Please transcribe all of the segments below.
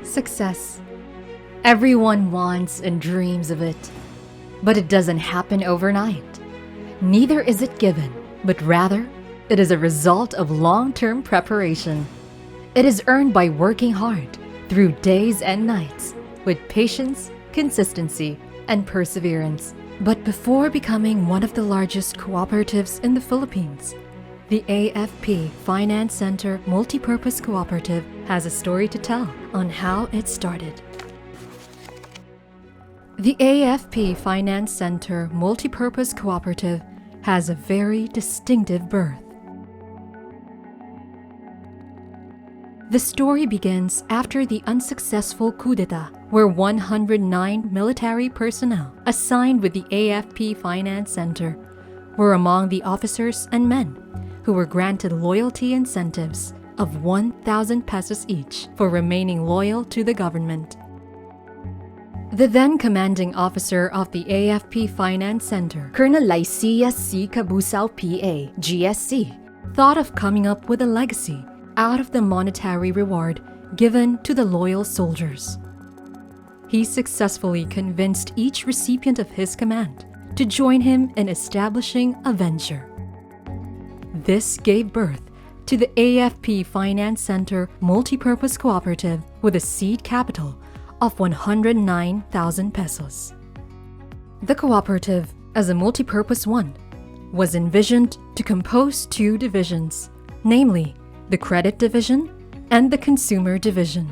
Success. Everyone wants and dreams of it, but it doesn't happen overnight. Neither is it given, but rather, it is a result of long-term preparation. It is earned by working hard through days and nights with patience, consistency, and perseverance. But before becoming one of the largest cooperatives in the Philippines, the AFP Finance Center Multipurpose Cooperative has a story to tell on how it started. The AFP Finance Center Multipurpose Cooperative has a very distinctive birth. The story begins after the unsuccessful coup d'etat, where 109 military personnel assigned with the AFP Finance Center were among the officers and men who were granted loyalty incentives of 1,000 pesos each for remaining loyal to the government. The then commanding officer of the AFP Finance Center, Colonel Lycia C. Cabusao PA, GSC, thought of coming up with a legacy out of the monetary reward given to the loyal soldiers. He successfully convinced each recipient of his command to join him in establishing a venture. This gave birth to the AFP Finance Center Multipurpose Cooperative with a seed capital of 109,000 pesos. The cooperative, as a multipurpose one, was envisioned to compose two divisions, namely the Credit Division and the Consumer Division.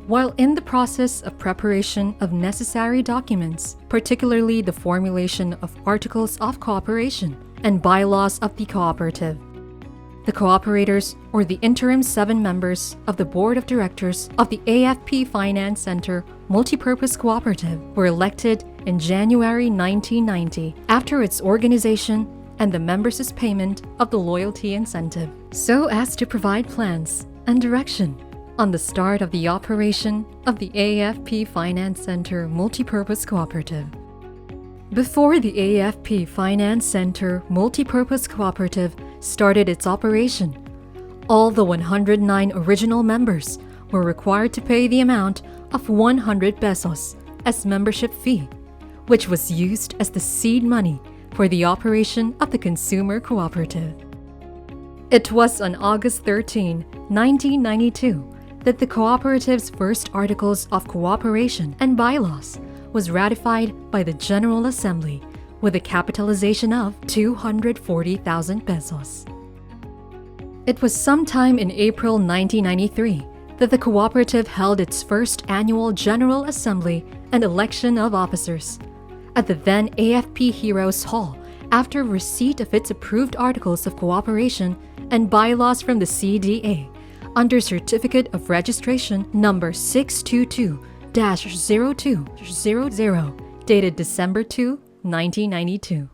While in the process of preparation of necessary documents, particularly the formulation of Articles of Cooperation and bylaws of the cooperative, the cooperators, or the interim 7 members of the Board of Directors of the AFP Finance Center Multipurpose Cooperative, were elected in January 1990 after its organization and the members' payment of the loyalty incentive, so as to provide plans and direction on the start of the operation of the AFP Finance Center Multipurpose Cooperative. Before the AFP Finance Center Multipurpose Cooperative started its operation, all the 109 original members were required to pay the amount of 100 pesos as membership fee, which was used as the seed money for the operation of the consumer cooperative. It was on August 13, 1992, that the cooperative's first Articles of Cooperation and bylaws was ratified by the General Assembly with a capitalization of 240,000 pesos. It was sometime in April 1993 that the cooperative held its first annual General Assembly and election of officers at the then AFP Heroes Hall after receipt of its approved Articles of Cooperation and bylaws from the CDA under Certificate of Registration number 622-0200, dated December 2, 1992.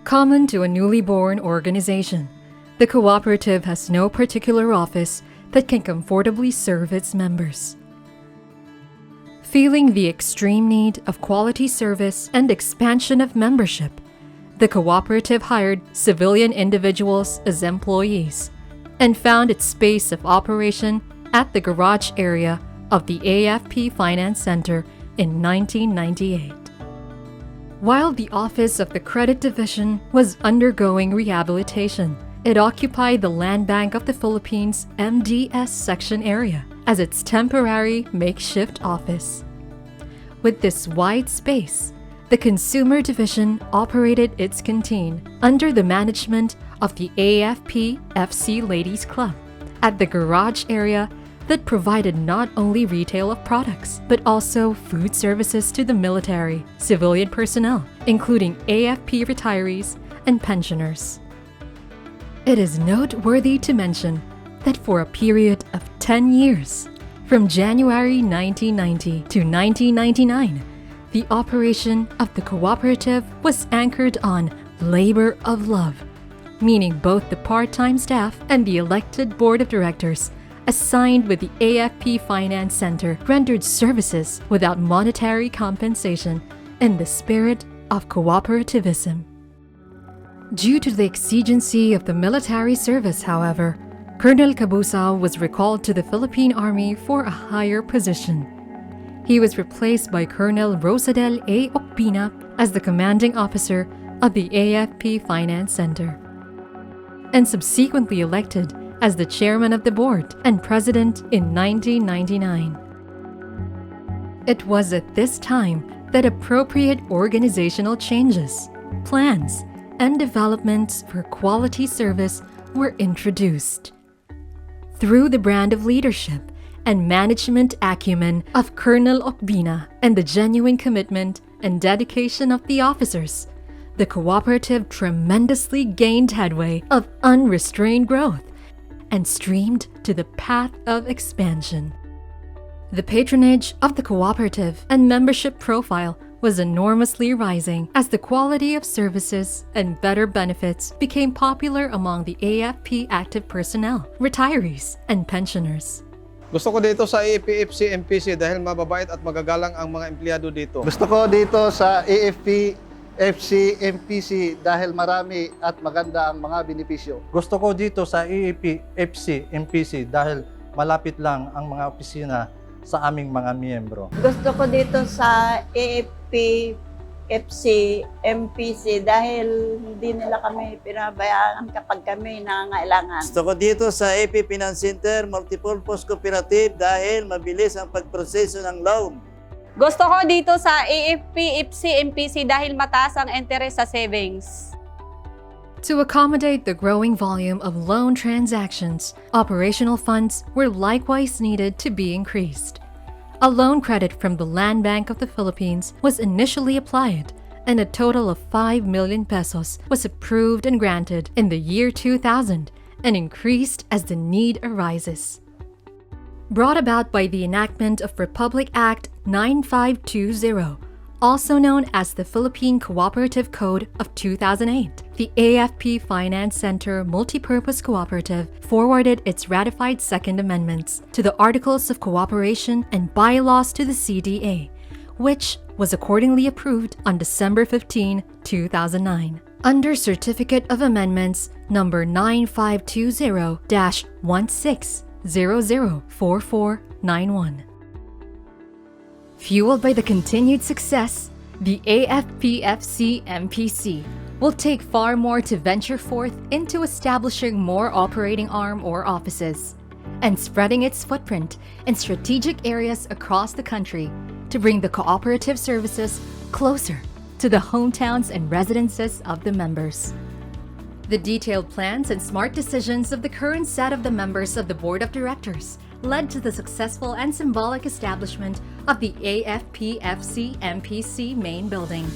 Common to a newly born organization, the cooperative has no particular office that can comfortably serve its members. Feeling the extreme need of quality service and expansion of membership, the cooperative hired civilian individuals as employees and found its space of operation at the garage area of the AFP Finance Center in 1998. While the office of the Credit Division was undergoing rehabilitation, it occupied the Land Bank of the Philippines MDS section area as its temporary makeshift office. With this wide space, the Consumer Division operated its canteen under the management of the AFPFC Ladies Club at the garage area that provided not only retail of products, but also food services to the military, civilian personnel, including AFP retirees and pensioners. It is noteworthy to mention that for a period of 10 years, from January 1990 to 1999, the operation of the cooperative was anchored on labor of love, meaning both the part-time staff and the elected board of directors assigned with the AFP Finance Center rendered services without monetary compensation in the spirit of cooperativism. Due to the exigency of the military service, however, Colonel Cabusao was recalled to the Philippine Army for a higher position. He was replaced by Colonel Rosadel A. Ocpina as the commanding officer of the AFP Finance Center, and subsequently elected as the chairman of the board and president in 1999. It was at this time that appropriate organizational changes, plans, and developments for quality service were introduced. Through the brand of leadership and management acumen of Colonel Ocbina and the genuine commitment and dedication of the officers, the cooperative tremendously gained headway of unrestrained growth and streamed to the path of expansion. The patronage of the cooperative and membership profile was enormously rising as the quality of services and better benefits became popular among the AFP active personnel, retirees, and pensioners. Gusto ko dito sa AFPFC MPC dahil mababait at magagalang ang mga empleyado dito. Gusto ko dito sa AFPFC MPC dahil marami at maganda ang mga benepisyo. Gusto ko dito sa AFPFC MPC dahil malapit lang ang mga opisina sa aming mga miyembro. Gusto ko dito sa AFPFC MPC dahil hindi nila kami pinabayaan kapag kami nangangailangan. Gusto ko dito sa AP Finance Center Multipurpose Cooperative dahil mabilis ang pagproseso ng loan. Gusto ko dito sa AFPFC MPC dahil mataas ang interest sa savings. To accommodate the growing volume of loan transactions, operational funds were likewise needed to be increased. A loan credit from the Land Bank of the Philippines was initially applied, and a total of 5 million pesos was approved and granted in the year 2000 and increased as the need arises. Brought about by the enactment of Republic Act 9520, also known as the Philippine Cooperative Code of 2008, the AFP Finance Center Multipurpose Cooperative forwarded its ratified Second Amendments to the Articles of Cooperation and Bylaws to the CDA, which was accordingly approved on December 15, 2009. Under Certificate of Amendments number 9520-16004491. Fueled by the continued success, the AFPFC MPC will take far more to venture forth into establishing more operating arm or offices and spreading its footprint in strategic areas across the country to bring the cooperative services closer to the hometowns and residences of the members. The detailed plans and smart decisions of the current set of the members of the Board of Directors led to the successful and symbolic establishment of the AFPFC MPC main building.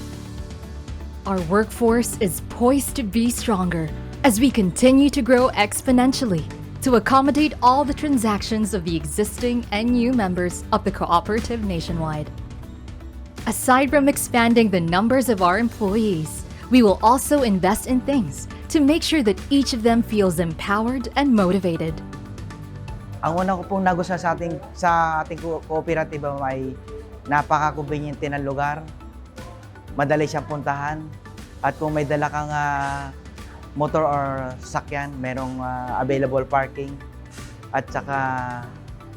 Our workforce is poised to be stronger as we continue to grow exponentially to accommodate all the transactions of the existing and new members of the cooperative nationwide. Aside from expanding the numbers of our employees, we will also invest in things to make sure that each of them feels empowered and motivated. Ang una ko pong nagustuhan sa ating cooperative ay napaka-convenient ng lugar, madali siyang puntahan, at kung may dala kang motor or sakyan, merong available parking, at saka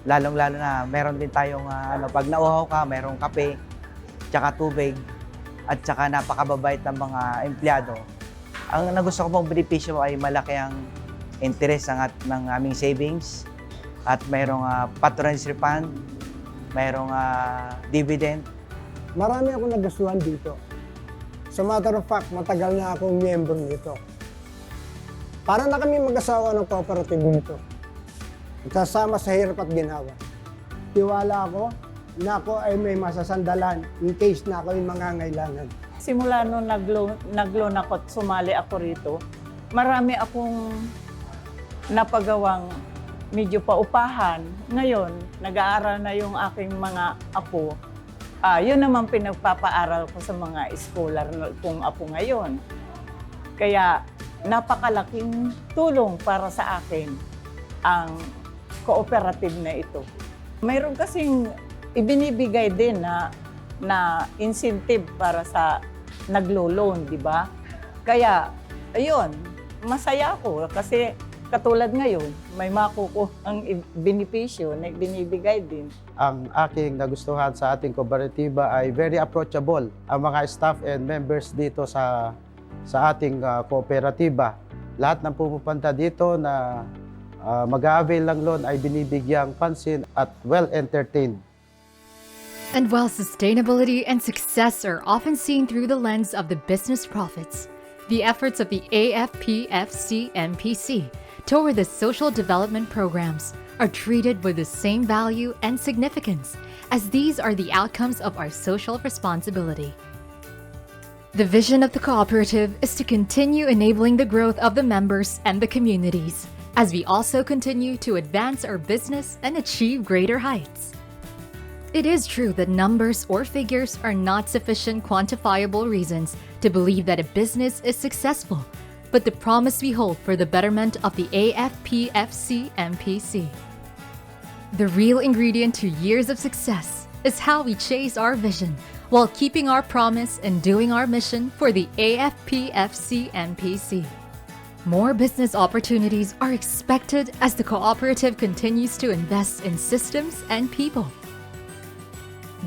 lalong-lalo na meron din tayong pag nauhaw ka, merong kape, tsaka tubig, at saka napakababait ng mga empleyado. Ang nagustuhan ko pong benepisyo ay malaki ang interest ng aming savings, at mayroong patronage refund, mayroong dividend. Marami akong nagustuhan dito. Sa matter of fact, matagal na akong miyembro nito. Para na kami mag-asawa ng cooperative nito. Kasama sa hirap at ginawa. Tiwala ako na ako ay may masasandalan in case na ako ay mangangailangan. Simula nung nag-loan ako at sumali ako rito, marami akong napagawang medyo paupahan. Ngayon, nag-aaral na yung aking mga apo. Yun naman pinagpapaaral ko sa mga scholar kong apo ngayon. Kaya napakalaking tulong para sa akin ang cooperative na ito. Mayroon kasing ibinibigay din na incentive para sa naglo-loan, di ba? Kaya, ayun, masaya ako kasi Katulad ngayon, may makukuhang benepisyo na binibigay din. Ang aking nagustuhan sa ating kooperatiba ay very approachable. Ang mga staff and members dito sa ating kooperatiba. Lahat ng pumupunta dito na mag-a-avail ng loan ay binibigyang pansin at well-entertained. And while sustainability and success are often seen through the lens of the business profits, the efforts of the AFPFC MPC toward the social development programs are treated with the same value and significance, as these are the outcomes of our social responsibility. The vision of the cooperative is to continue enabling the growth of the members and the communities, as we also continue to advance our business and achieve greater heights. It is true that numbers or figures are not sufficient quantifiable reasons to believe that a business is successful, but the promise we hold for the betterment of the AFPFC MPC. The real ingredient to years of success is how we chase our vision while keeping our promise and doing our mission for the AFPFC MPC. More business opportunities are expected as the cooperative continues to invest in systems and people.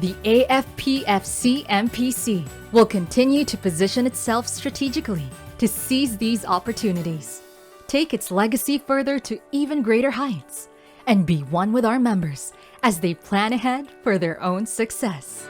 The AFPFC MPC will continue to position itself strategically to seize these opportunities, take its legacy further to even greater heights, and be one with our members as they plan ahead for their own success.